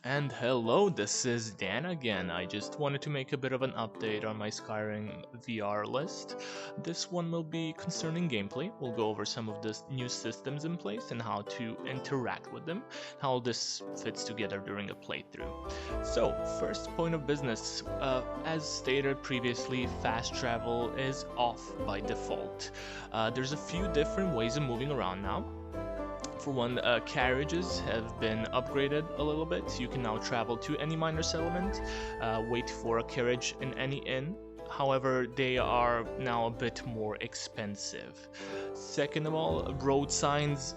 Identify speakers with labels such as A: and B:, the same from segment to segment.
A: And hello, this is Dan again. I just wanted to make a bit of an update on my Skyrim VR list. This one will be concerning gameplay. We'll go over some of the new systems in place and how to interact with them, how this fits together during a playthrough. So, first point of business. As stated previously, fast travel is off by default. There's a few different ways of moving around now. For one, carriages have been upgraded a little bit. You can now travel to any minor settlement, wait for a carriage in any inn. However, they are now a bit more expensive. Second of all, road signs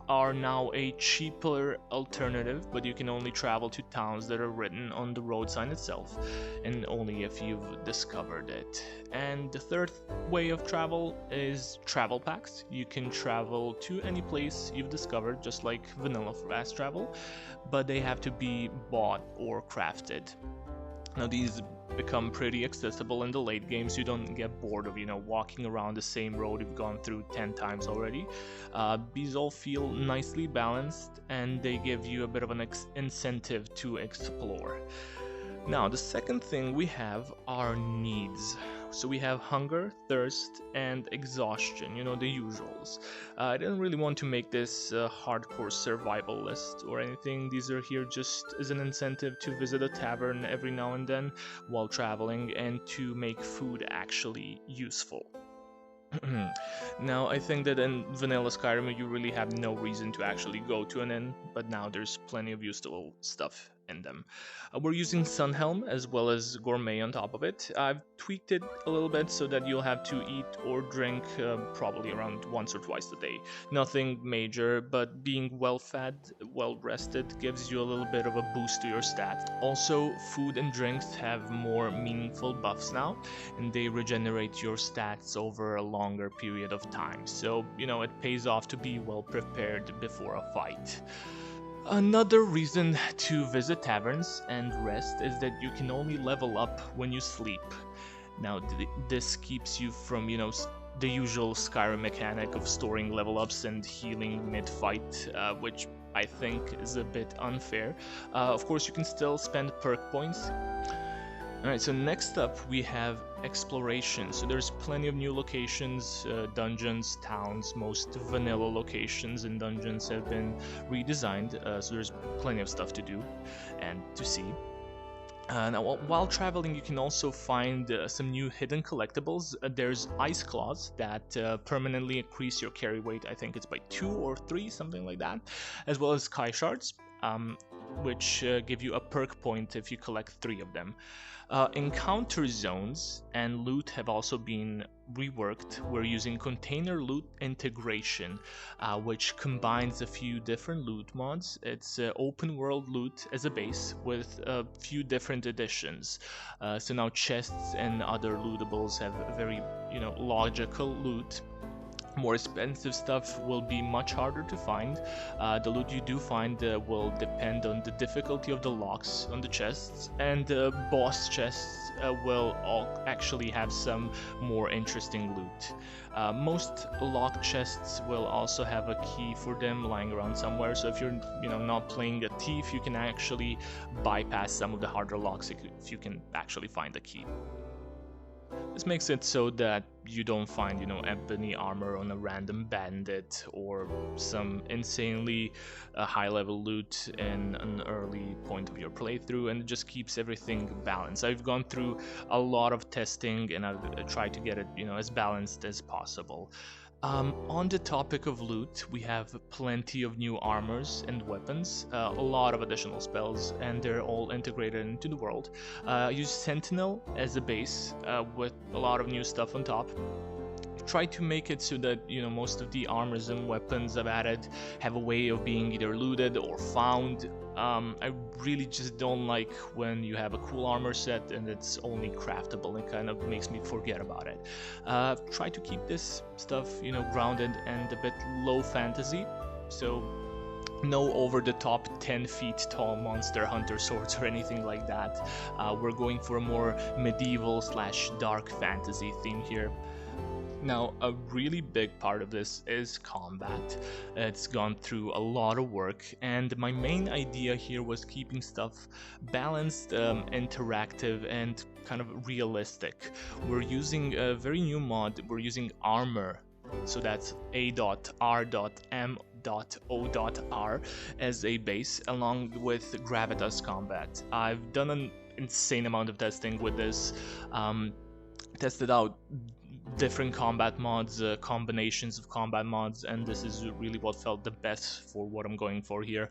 A: are now a cheaper alternative, but you can only travel to towns that are written on the road sign itself, and only if you've discovered it. And the third way of travel is travel packs. You can travel to any place you've discovered, just like vanilla fast travel, but they have to be bought or crafted. Now these become pretty accessible in the late games. You don't get bored of walking around the same road you've gone through 10 times already. These all feel nicely balanced and they give you a bit of an incentive to explore. Now the second thing we have are needs. So we have hunger, thirst, and exhaustion, the usuals. I didn't really want to make this a hardcore survival list or anything. These are here just as an incentive to visit a tavern every now and then while traveling and to make food actually useful. Now, I think that in vanilla Skyrim you really have no reason to actually go to an inn, but now there's plenty of useful stuff in them. We're using Sunhelm as well as Gourmet on top of it. I've tweaked it a little bit so that you'll have to eat or drink probably around once or twice a day. Nothing major, but being well fed, well rested gives you a little bit of a boost to your stats. Also, food and drinks have more meaningful buffs now, and they regenerate your stats over a longer period of time. So, it pays off to be well prepared before a fight. Another reason to visit taverns and rest is that you can only level up when you sleep. Now, this keeps you from, the usual Skyrim mechanic of storing level ups and healing mid-fight, which I think is a bit unfair. Of course, you can still spend perk points. Alright, so next up we have exploration. So there's plenty of new locations, dungeons, towns. Most vanilla locations and dungeons have been redesigned, so there's plenty of stuff to do and to see. Now, while traveling, you can also find some new hidden collectibles. There's ice claws that permanently increase your carry weight. I think it's by 2 or 3, something like that, as well as sky shards, which give you a perk point if you collect 3 of them. Encounter zones and loot have also been reworked. We're using container loot integration, which combines a few different loot mods. It's open world loot as a base with a few different additions. So now chests and other lootables have very, logical loot. More expensive stuff will be much harder to find. The loot you do find will depend on the difficulty of the locks on the chests, and boss chests will all actually have some more interesting loot. Most locked chests will also have a key for them lying around somewhere, so if you're not playing a thief, you can actually bypass some of the harder locks if you can actually find a key. This makes it so that you don't find, ebony armor on a random bandit or some insanely high-level loot in an early point of your playthrough, and it just keeps everything balanced. I've gone through a lot of testing and I've tried to get it, as balanced as possible. On the topic of loot, we have plenty of new armors and weapons, a lot of additional spells, and they're all integrated into the world. I use Sentinel as a base with a lot of new stuff on top. Try to make it so that most of the armors and weapons I've added have a way of being either looted or found. I really just don't like when you have a cool armor set and it's only craftable. It kind of makes me forget about it. Try to keep this stuff grounded and a bit low fantasy, so no over the top 10 feet tall monster hunter swords or anything like that. We're going for a more medieval / dark fantasy theme here. Now, a really big part of this is combat. It's gone through a lot of work, and my main idea here was keeping stuff balanced, interactive, and kind of realistic. We're using a very new mod, we're using armor. So that's a.r.m.o.r as a base, along with gravitas combat. I've done an insane amount of testing with this. Tested out different combat mods, combinations of combat mods, and this is really what felt the best for what I'm going for here.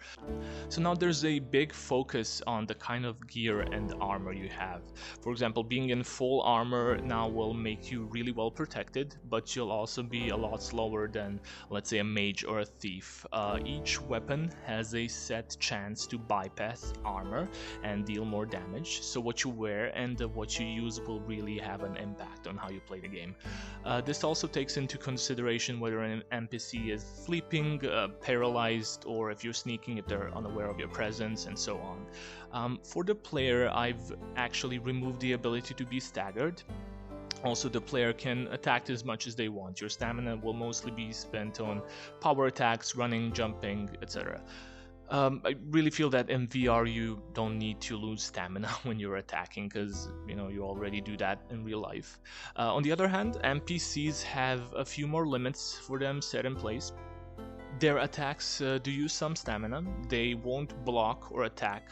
A: So now there's a big focus on the kind of gear and armor you have. For example, being in full armor now will make you really well protected, but you'll also be a lot slower than, let's say, a mage or a thief. Each weapon has a set chance to bypass armor and deal more damage, so what you wear and what you use will really have an impact on how you play the game. This also takes into consideration whether an NPC is sleeping, paralyzed, or if you're sneaking, if they're unaware of your presence, and so on. For the player, I've actually removed the ability to be staggered. Also, the player can attack as much as they want. Your stamina will mostly be spent on power attacks, running, jumping, etc. I really feel that in VR you don't need to lose stamina when you're attacking, because you already do that in real life. On the other hand, NPCs have a few more limits for them set in place. Their attacks do use some stamina. They won't block or attack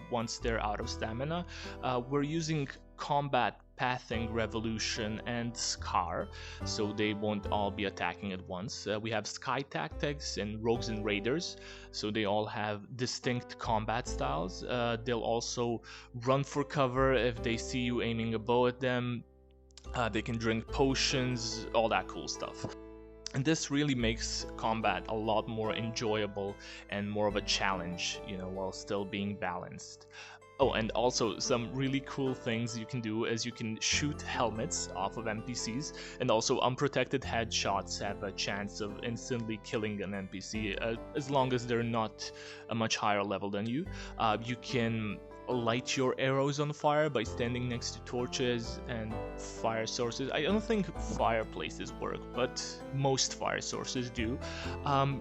A: once they're out of stamina. We're using combat pathing, revolution, and scar, so they won't all be attacking at once. We have sky tactics and rogues and raiders, so they all have distinct combat styles. They'll also run for cover if they see you aiming a bow at them. They can drink potions, all that cool stuff. And this really makes combat a lot more enjoyable and more of a challenge, while still being balanced. Oh, and also some really cool things you can do is you can shoot helmets off of NPCs, and also unprotected headshots have a chance of instantly killing an NPC as long as they're not a much higher level than you. You can light your arrows on fire by standing next to torches and fire sources. I don't think fireplaces work, but most fire sources do.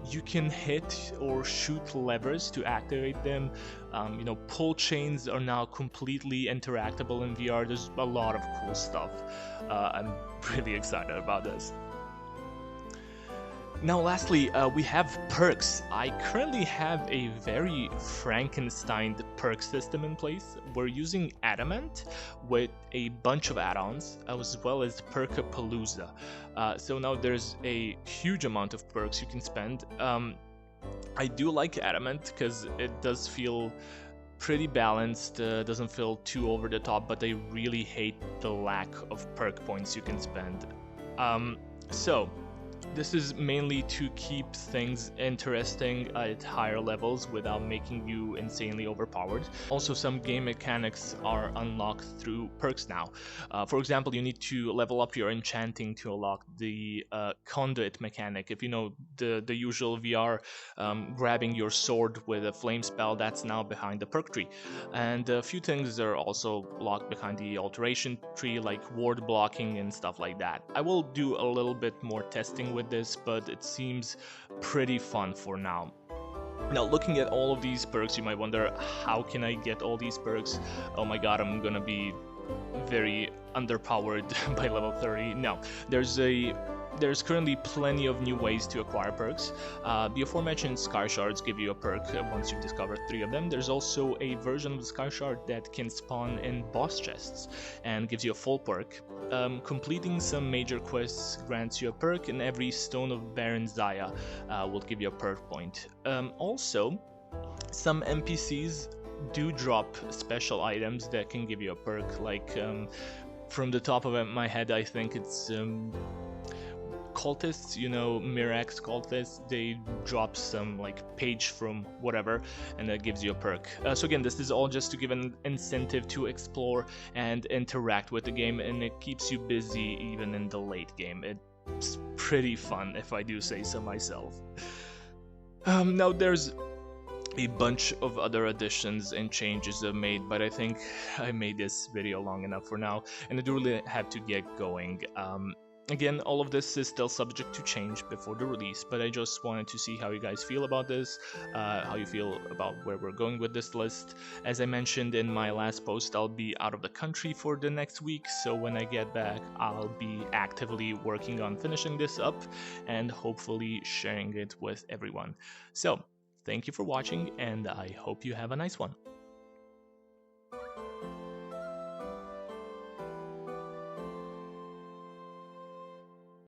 A: You can hit or shoot levers to activate them. Pull chains are now completely interactable in VR. There's a lot of cool stuff. I'm really excited about this. Now lastly, we have perks. I currently have a very Frankenstein perk system in place. We're using Adamant with a bunch of add-ons, as well as Perkapalooza. So now there's a huge amount of perks you can spend. I do like Adamant because it does feel pretty balanced, doesn't feel too over the top, but I really hate the lack of perk points you can spend. This is mainly to keep things interesting at higher levels without making you insanely overpowered. Also, some game mechanics are unlocked through perks now. For example, you need to level up your enchanting to unlock the conduit mechanic. If you know the usual VR grabbing your sword with a flame spell, that's now behind the perk tree. And a few things are also locked behind the alteration tree, like ward blocking and stuff like that. I will do a little bit more testing with this, but it seems pretty fun for now. Now, looking at all of these perks, you might wonder, how can I get all these perks? Oh my god, I'm gonna be very underpowered by level 30. No, there's currently plenty of new ways to acquire perks. The aforementioned Sky Shards give you a perk once you've discovered 3 of them. There's also a version of the Sky Shard that can spawn in boss chests and gives you a full perk. Completing some major quests grants you a perk, and every Stone of Baron Zaya will give you a perk point. Also, some NPCs do drop special items that can give you a perk, like from the top of my head, I think it's cultists, Mirax cultists, they drop some page from whatever, and that gives you a perk. So again, this is all just to give an incentive to explore and interact with the game, and it keeps you busy even in the late game. It's pretty fun, if I do say so myself. Now there's a bunch of other additions and changes I've made, but I think I made this video long enough for now, and I do really have to get going. Again, all of this is still subject to change before the release, but I just wanted to see how you guys feel about this, how you feel about where we're going with this list. As I mentioned in my last post, I'll be out of the country for the next week, so when I get back, I'll be actively working on finishing this up and hopefully sharing it with everyone. So, thank you for watching, and I hope you have a nice one.